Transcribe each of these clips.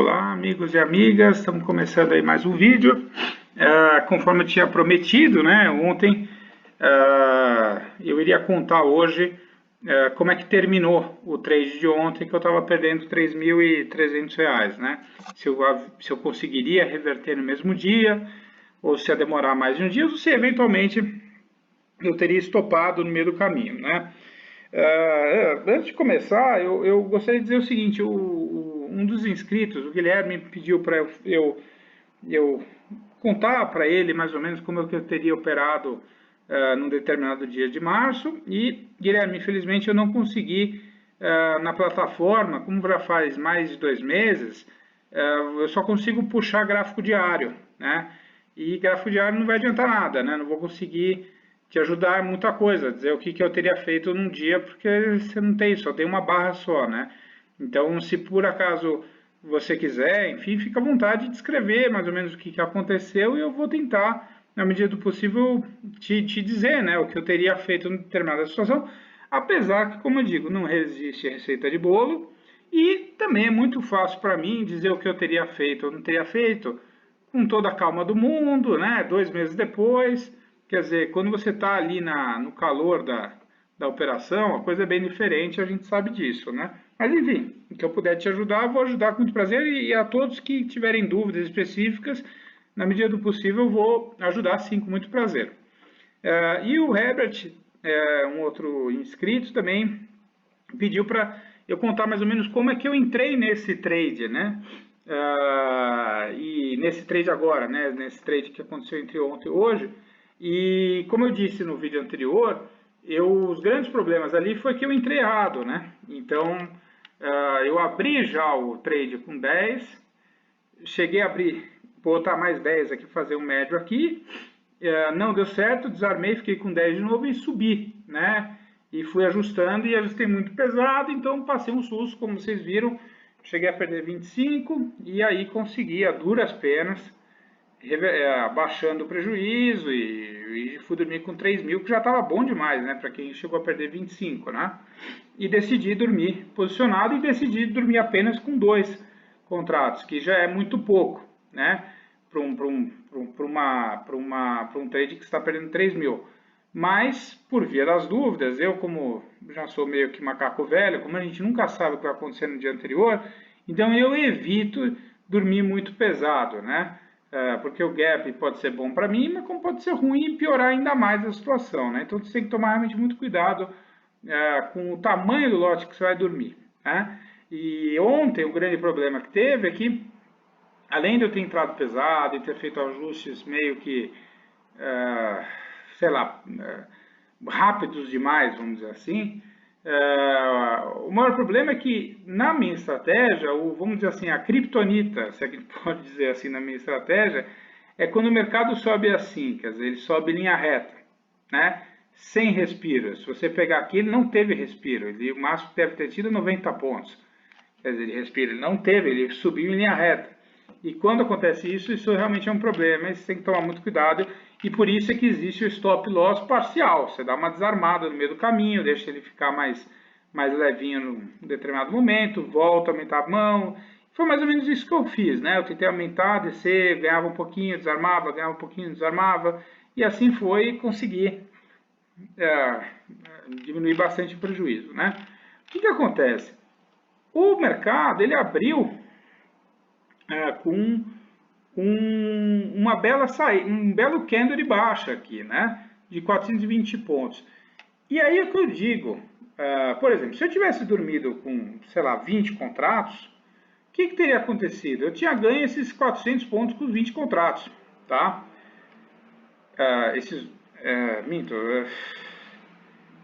Olá, amigos e amigas, estamos começando aí mais um vídeo. Conforme eu tinha prometido, né, ontem, eu iria contar hoje como é que terminou o trade de ontem, que eu estava perdendo R$ 3.300, né? Se eu conseguiria reverter no mesmo dia, ou se ia demorar mais de um dia, ou se eventualmente eu teria estopado no meio do caminho, né? Antes de começar, eu gostaria de dizer o seguinte: um dos inscritos, o Guilherme, pediu para eu contar para ele mais ou menos como eu teria operado num determinado dia de março. E, Guilherme, infelizmente eu não consegui na plataforma, como já faz mais de 2 meses, eu só consigo puxar gráfico diário, né? E gráfico diário não vai adiantar nada, né? Não vou conseguir te ajudar em muita coisa, dizer o que eu teria feito num dia, porque você não tem, só tem uma barra só, né? Então, se por acaso você quiser, enfim, fica à vontade de escrever mais ou menos o que aconteceu e eu vou tentar, na medida do possível, te dizer, né, o que eu teria feito em determinada situação, apesar que, como eu digo, não existe receita de bolo e também é muito fácil para mim dizer o que eu teria feito ou não teria feito com toda a calma do mundo, né, 2 meses depois. Quer dizer, quando você está ali no calor da operação, a coisa é bem diferente, a gente sabe disso, né? Mas enfim, o que eu puder te ajudar, vou ajudar com muito prazer e a todos que tiverem dúvidas específicas, na medida do possível, eu vou ajudar sim com muito prazer. E o Herbert, um outro inscrito também, pediu para eu contar mais ou menos como é que eu entrei nesse trade, né? E nesse trade agora, né? Nesse trade que aconteceu entre ontem e hoje. E como eu disse no vídeo anterior, os grandes problemas ali foi que eu entrei errado, né? Então, eu abri já o trade com 10, cheguei a abrir, botar mais 10 aqui, fazer um médio aqui, não deu certo, desarmei, fiquei com 10 de novo e subi, né? E fui ajustando e ajustei muito pesado, então passei um susto, como vocês viram, cheguei a perder 25 e aí consegui a duras penas, abaixando o prejuízo e fui dormir com 3.000, que já estava bom demais, né, para quem chegou a perder 25, né? E decidi dormir posicionado e decidi dormir apenas com 2 contratos, que já é muito pouco, né, para um trade que está perdendo 3.000. Mas, por via das dúvidas, eu como já sou meio que macaco velho, como a gente nunca sabe o que vai acontecer no dia anterior, então eu evito dormir muito pesado, né? Porque o gap pode ser bom para mim, mas como pode ser ruim e piorar ainda mais a situação, né? Então você tem que tomar realmente muito cuidado com o tamanho do lote que você vai dormir, né? E ontem o grande problema que teve é que, além de eu ter entrado pesado e ter feito ajustes meio que, sei lá, rápidos demais, vamos dizer assim, o maior problema é que na minha estratégia, vamos dizer assim, a criptonita, se a gente pode dizer assim na minha estratégia, é quando o mercado sobe assim, quer dizer, ele sobe em linha reta, né? Sem respiro. Se você pegar aqui, ele não teve respiro, o máximo deve ter tido 90 pontos. Quer dizer, ele respira, ele não teve, ele subiu em linha reta. E quando acontece isso, isso realmente é um problema, e você tem que tomar muito cuidado, e por isso é que existe o stop loss parcial. Você dá uma desarmada no meio do caminho, deixa ele ficar mais levinho num determinado momento, volta, aumentar a mão. Foi mais ou menos isso que eu fiz, né? Eu tentei aumentar, descer, ganhava um pouquinho, desarmava, ganhava um pouquinho, desarmava, e assim foi e consegui diminuir bastante o prejuízo, né? O que acontece? O mercado, ele abriu com uma bela saída, um belo candle de baixa aqui, né? De 420 pontos. E aí é que eu digo, por exemplo, se eu tivesse dormido com, sei lá, 20 contratos, o que teria acontecido? Eu tinha ganho esses 400 pontos com os 20 contratos, tá? Minto,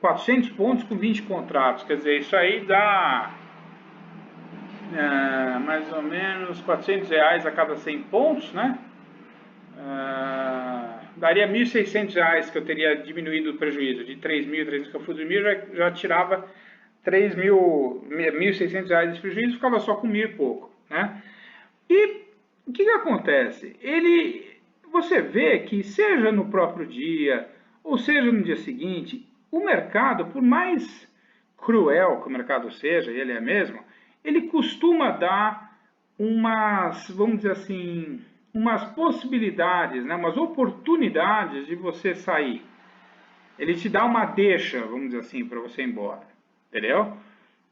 400 pontos com 20 contratos, quer dizer, isso aí dá mais ou menos R$ 400 a cada 100 pontos, né? Daria R$ 1.600 que eu teria diminuído o prejuízo. De 3.300 que eu fui dormir, já tirava R$ 1.600 de prejuízo, ficava só com 1.000 e pouco, né? E o que acontece? Você vê que seja no próprio dia, ou seja no dia seguinte, o mercado, por mais cruel que o mercado seja, e ele é mesmo, ele costuma dar vamos dizer assim, umas possibilidades, né, umas oportunidades de você sair. Ele te dá uma deixa, vamos dizer assim, para você ir embora, entendeu?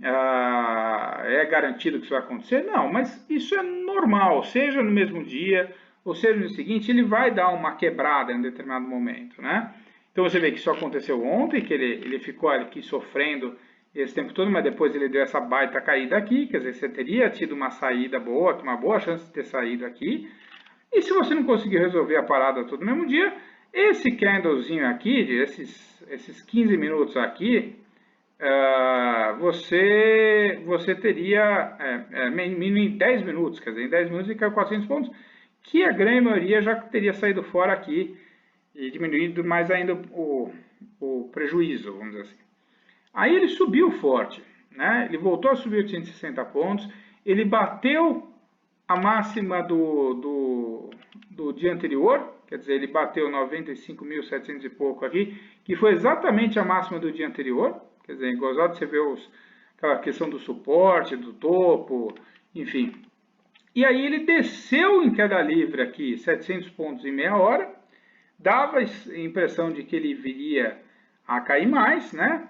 É garantido que isso vai acontecer? Não, mas isso é normal, seja no mesmo dia, ou seja no dia seguinte, ele vai dar uma quebrada em um determinado momento, né? Então você vê que isso aconteceu ontem, que ele ficou aqui sofrendo esse tempo todo, mas depois ele deu essa baita caída aqui, quer dizer, você teria tido uma saída boa, uma boa chance de ter saído aqui, e se você não conseguir resolver a parada todo no mesmo dia, esse candlezinho aqui, esses 15 minutos aqui, você teria mínimo em 10 minutos, quer dizer, em 10 minutos ele caiu 400 pontos, que a grande maioria já teria saído fora aqui e diminuído mais ainda o prejuízo, vamos dizer assim. Aí ele subiu forte, né? Ele voltou a subir 860 pontos, ele bateu a máxima do dia anterior, quer dizer, ele bateu 95.700 e pouco aqui, que foi exatamente a máxima do dia anterior, quer dizer, gozado de você ver aquela questão do suporte, do topo, enfim. E aí ele desceu em queda livre aqui 700 pontos em meia hora, dava a impressão de que ele viria a cair mais, né?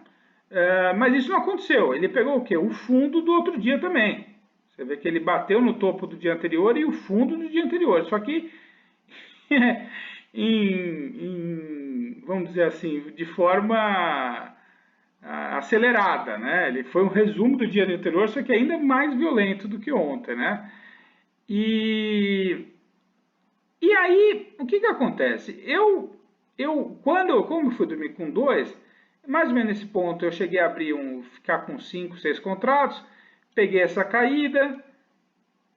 Mas isso não aconteceu. Ele pegou o quê? O fundo do outro dia também. Você vê que ele bateu no topo do dia anterior e o fundo do dia anterior. Só que, vamos dizer assim, de forma acelerada, né? Ele foi um resumo do dia anterior, só que ainda mais violento do que ontem, né? E aí, o que que acontece? Como eu fui dormir com 2, mais ou menos nesse ponto eu cheguei a ficar com 5, 6 contratos, peguei essa caída,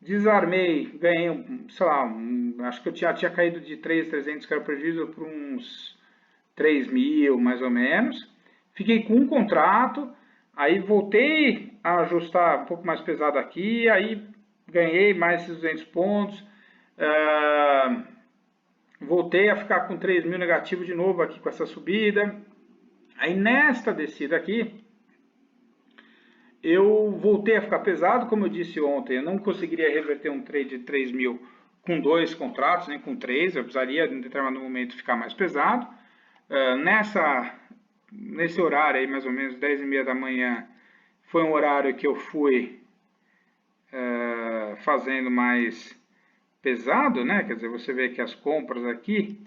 desarmei, ganhei, sei lá, acho que eu tinha caído de 3.300 que era o prejuízo para uns 3 mil, mais ou menos. Fiquei com um contrato, aí voltei a ajustar um pouco mais pesado aqui, aí ganhei mais esses 200 pontos, voltei a ficar com 3 mil negativo de novo aqui com essa subida. Aí nesta descida aqui, eu voltei a ficar pesado, como eu disse ontem, eu não conseguiria reverter um trade de 3 mil com 2 contratos, nem com 3, eu precisaria em determinado momento ficar mais pesado. Nesse horário aí, mais ou menos 10h30 da manhã, foi um horário que eu fui fazendo mais pesado, né? Quer dizer, você vê que as compras aqui,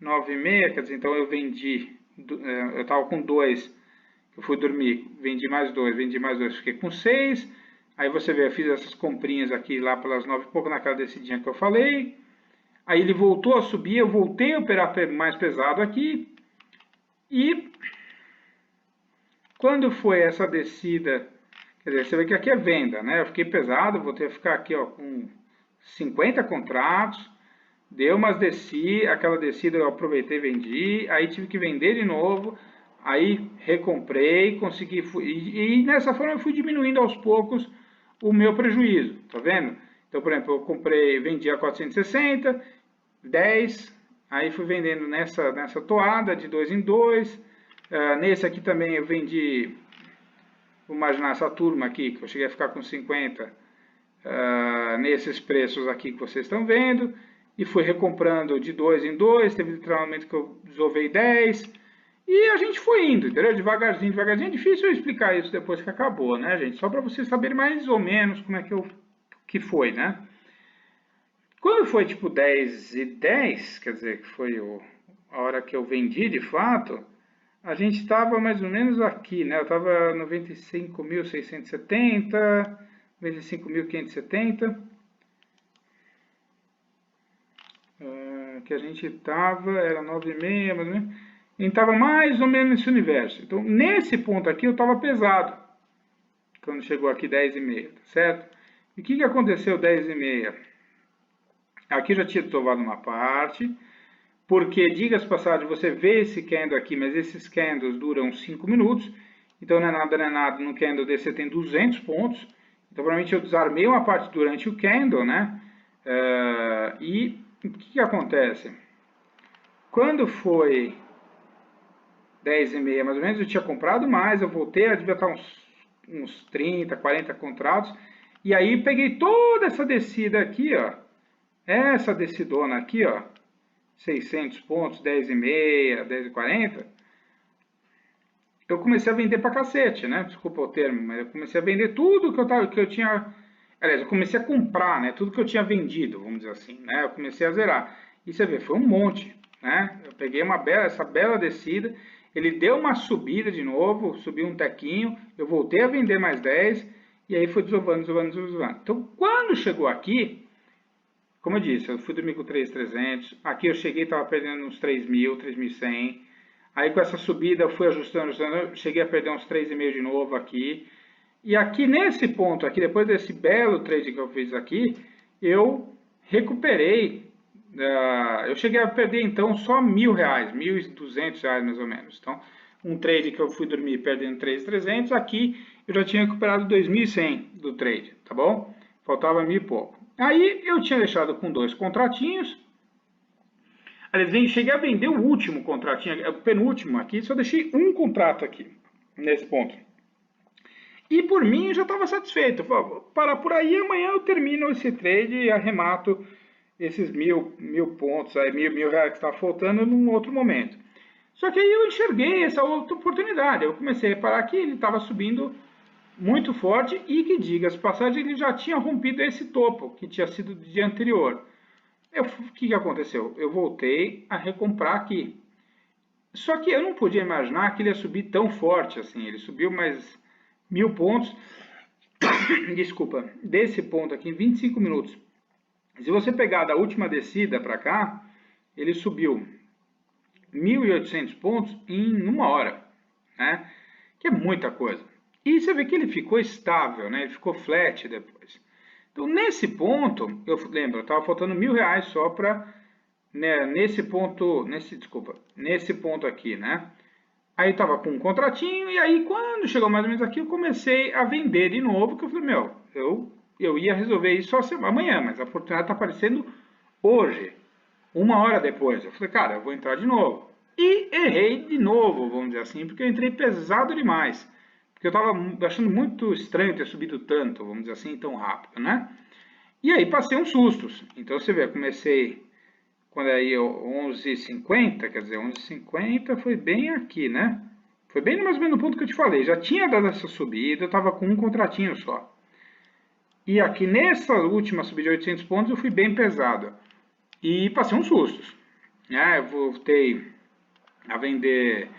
9h30, quer dizer, então eu vendi, eu estava com 2, eu fui dormir, vendi mais 2, fiquei com 6, aí você vê, eu fiz essas comprinhas aqui lá pelas 9 e pouco, naquela descidinha que eu falei, aí ele voltou a subir, eu voltei a operar mais pesado aqui, e quando foi essa descida, quer dizer, você vê que aqui é venda, né? Eu fiquei pesado, voltei a ficar aqui ó, com 50 contratos, deu umas aquela descida eu aproveitei e vendi, aí tive que vender de novo, aí recomprei, consegui, e nessa forma eu fui diminuindo aos poucos o meu prejuízo, tá vendo? Então, por exemplo, vendi a 460, 10, aí fui vendendo nessa toada de 2 em 2, nesse aqui também eu vendi, vou imaginar essa turma aqui, que eu cheguei a ficar com 50, nesses preços aqui que vocês estão vendo, e fui recomprando de 2 em 2, teve literalmente que eu desovei 10, e a gente foi indo, entendeu? Devagarzinho, devagarzinho. É difícil eu explicar isso depois que acabou, né, gente? Só para vocês saberem mais ou menos como é que foi, né? Quando foi tipo 10h10, quer dizer, que foi a hora que eu vendi de fato, a gente estava mais ou menos aqui, né? Eu estava 95.670, 95.570, que a gente estava, era 9h30, mais ou menos. A gente estava mais ou menos nesse universo. Então, nesse ponto aqui, eu estava pesado, quando chegou aqui 10h30, tá certo? E o que aconteceu 10h30? Aqui já tinha tomado uma parte, porque, diga-se passagem, você vê esse candle aqui, mas esses candles duram 5 minutos, então não é nada, no candle desse você tem 200 pontos, então provavelmente eu desarmei uma parte durante o candle, né? E o que acontece? Quando foi 10h30 mais ou menos, eu tinha comprado mais, eu voltei, devia estar uns 30, 40 contratos, E aí peguei toda essa descida aqui, ó, essa descidona aqui, ó, 600 pontos, 10,5, 10,40, eu comecei a vender pra cacete, né? Desculpa o termo, mas eu comecei a vender tudo que eu tinha. Aliás, eu comecei a comprar, né? Tudo que eu tinha vendido, vamos dizer assim, né? Eu comecei a zerar. E você vê, foi um monte, né? Eu peguei essa bela descida, ele deu uma subida de novo, subiu um tequinho, eu voltei a vender mais 10, e aí foi desovando, desovando, desovando. Então, quando chegou aqui, como eu disse, eu fui dormir com 3.300, aqui eu cheguei e estava perdendo uns 3.000, 3.100. Aí com essa subida eu fui ajustando, ajustando, cheguei a perder uns 3,5 de novo aqui. E aqui nesse ponto aqui, depois desse belo trade que eu fiz aqui, eu recuperei. Eu cheguei a perder então só R$ 1.000, R$ 1.200 mais ou menos. Então, um trade que eu fui dormir perdendo 3.300, aqui eu já tinha recuperado 2.100 do trade, tá bom? Faltava 1.000 e pouco. Aí eu tinha deixado com 2 contratinhos. Aliás, cheguei a vender o último contratinho, o penúltimo aqui, só deixei um contrato aqui, nesse ponto. E por mim eu já estava satisfeito. Eu falei, vou parar por aí, amanhã eu termino esse trade e arremato esses mil pontos, aí, mil reais que está faltando num outro momento. Só que aí eu enxerguei essa outra oportunidade. Eu comecei a reparar que ele estava subindo muito forte e que, diga-se passagem, ele já tinha rompido esse topo, que tinha sido do dia anterior. O que aconteceu? Eu voltei a recomprar aqui. Só que eu não podia imaginar que ele ia subir tão forte assim. Ele subiu mais 1.000 pontos, desculpa, desse ponto aqui em 25 minutos. Se você pegar da última descida para cá, ele subiu 1.800 pontos em uma hora, né? Que é muita coisa. E você vê que ele ficou estável, né? Ele ficou flat depois. Então, nesse ponto, eu lembro, estava faltando R$ 1.000 só para, né, nesse ponto aqui, né? Aí estava com um contratinho, e aí quando chegou mais ou menos aqui, eu comecei a vender de novo, que eu falei, meu, eu ia resolver isso só amanhã, mas a oportunidade está aparecendo hoje, uma hora depois. Eu falei, cara, eu vou entrar de novo. E errei de novo, vamos dizer assim, porque eu entrei pesado demais. Porque eu estava achando muito estranho ter subido tanto, vamos dizer assim, tão rápido, né? E aí passei uns sustos. Então você vê, eu comecei quando aí 11h50, quer dizer, 11h50 foi bem aqui, né? Foi bem mais ou menos no ponto que eu te falei. Já tinha dado essa subida, eu estava com um contratinho só. E aqui nessa última subida de 800 pontos eu fui bem pesado. E passei uns sustos. Né? Eu voltei a vender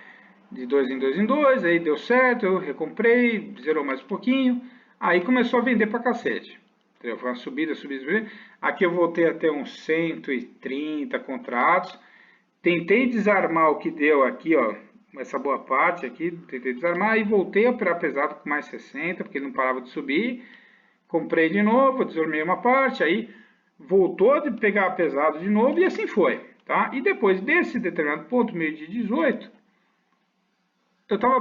de 2 em 2 em 2, aí deu certo, eu recomprei, zerou mais um pouquinho, aí começou a vender pra cacete. Entendeu? Foi uma subida, subida, subida. Aqui eu voltei a ter uns 130 contratos. Tentei desarmar o que deu aqui, ó, essa boa parte aqui, tentei desarmar e voltei a operar pesado com mais 60, porque ele não parava de subir. Comprei de novo, desarmei uma parte, aí voltou a pegar pesado de novo e assim foi, tá? E depois desse determinado ponto, meio de 18, eu estava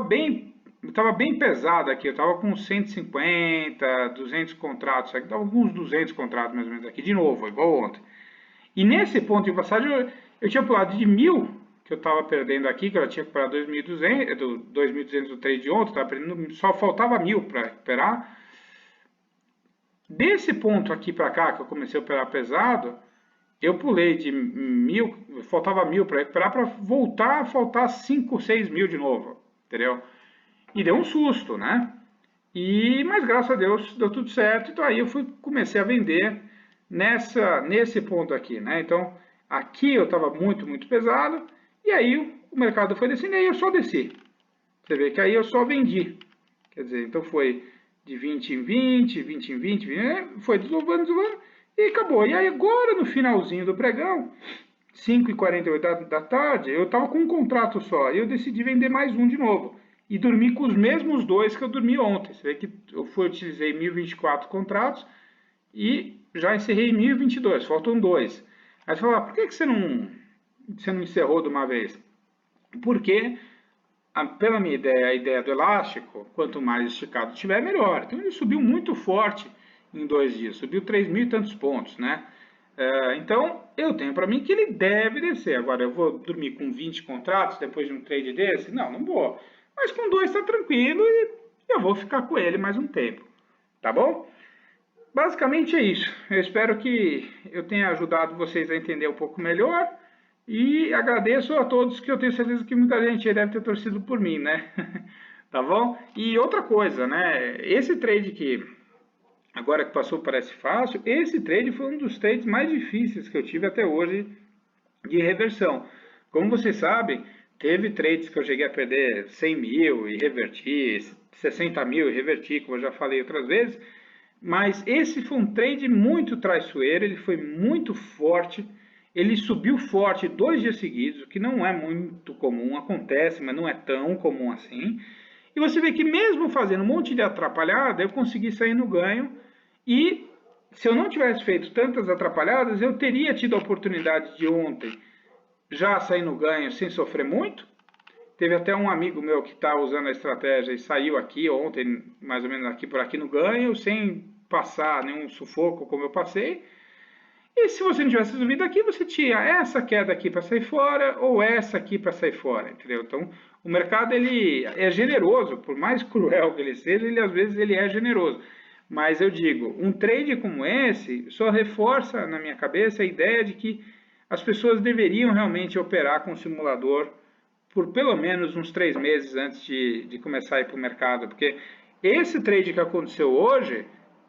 bem pesado aqui, eu estava com 150, 200 contratos, aqui estava com uns 200 contratos mais ou menos aqui, de novo, igual ontem. E nesse ponto de passagem, eu tinha pulado de 1.000, que eu estava perdendo aqui, que eu tinha recuperado 2.200 do trade de ontem, estava perdendo, só faltava 1.000 para recuperar. Desse ponto aqui para cá, que eu comecei a operar pesado, eu pulei de 1.000, faltava 1.000 para recuperar, para voltar a faltar 5, 6 mil de novo, entendeu? E deu um susto, né? Mas graças a Deus deu tudo certo, então aí eu comecei a vender nesse ponto aqui, né? Então aqui eu estava muito, muito pesado, e aí o mercado foi descendo e aí eu só desci. Você vê que aí eu só vendi. Quer dizer, então foi de 20 em 20, 20 em 20, foi desovando, desovando, e acabou. E aí agora no finalzinho do pregão, 5h48 da tarde, eu estava com um contrato só, e eu decidi vender mais um de novo. E dormi com os mesmos 2 que eu dormi ontem. Você vê que eu utilizei 1.024 contratos e já encerrei 1.022, faltam 2. Aí você fala, por que você não encerrou de uma vez? Porque, pela minha ideia, a ideia do elástico, quanto mais esticado tiver, melhor. Então ele subiu muito forte em 2 dias, subiu 3.000 e tantos pontos, né? Então eu tenho para mim que ele deve descer. Agora eu vou dormir com 20 contratos depois de um trade desse? Não vou. Mas com 2 está tranquilo e eu vou ficar com ele mais um tempo, tá bom? basicamente é isso. Eu espero que eu tenha ajudado vocês a entender um pouco melhor e agradeço a todos que eu tenho certeza que muita gente deve ter torcido por mim, né? Tá bom? E outra coisa, né? Esse trade que agora que passou parece fácil, esse trade foi um dos trades mais difíceis que eu tive até hoje de reversão. Como vocês sabem, teve trades que eu cheguei a perder 100 mil e reverti, 60 mil e reverti, como eu já falei outras vezes, mas esse foi um trade muito traiçoeiro, ele foi muito forte, ele subiu forte 2 dias seguidos, o que não é muito comum, acontece, mas não é tão comum assim. E você vê que mesmo fazendo um monte de atrapalhada, eu consegui sair no ganho e se eu não tivesse feito tantas atrapalhadas, eu teria tido a oportunidade de ontem já sair no ganho sem sofrer muito. Teve até um amigo meu que está usando a estratégia e saiu aqui ontem, mais ou menos aqui por aqui no ganho, sem passar nenhum sufoco como eu passei. E se você não tivesse subido aqui, você tinha essa queda aqui para sair fora ou essa aqui para sair fora, entendeu? Então, o mercado ele é generoso, por mais cruel que ele seja, ele às vezes ele é generoso. Mas eu digo, um trade como esse só reforça na minha cabeça a ideia de que as pessoas deveriam realmente operar com o simulador por pelo menos uns 3 meses antes de começar a ir para o mercado, porque esse trade que aconteceu hoje,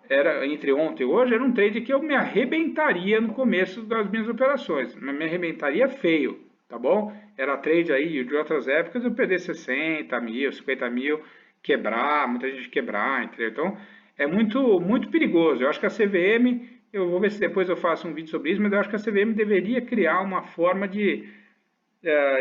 era entre ontem e hoje, era um trade que eu me arrebentaria no começo das minhas operações, mas me arrebentaria feio, tá bom? Era trade aí de outras épocas, eu perder 60 mil, 50 mil, quebrar, muita gente quebrar, entendeu? Então, é muito perigoso. Eu acho que a CVM, eu vou ver se depois eu faço um vídeo sobre isso, mas eu acho que a CVM deveria criar uma forma de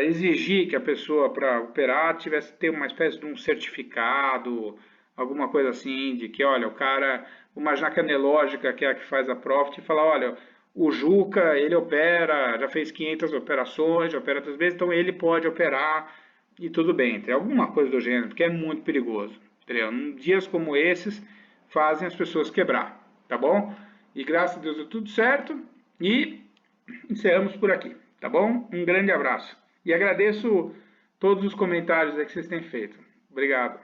exigir que a pessoa para operar tivesse ter uma espécie de um certificado, alguma coisa assim, de que, olha, o cara, uma Jacanelógica, que é a que faz a Profit, fala, olha, o Juca, ele opera, já fez 500 operações, já opera 3 vezes, então ele pode operar e tudo bem, tem alguma coisa do gênero, porque é muito perigoso, entendeu? Dias como esses fazem as pessoas quebrar, tá bom? E graças a Deus deu tudo certo e encerramos por aqui, tá bom? Um grande abraço. E agradeço todos os comentários que vocês têm feito. Obrigado.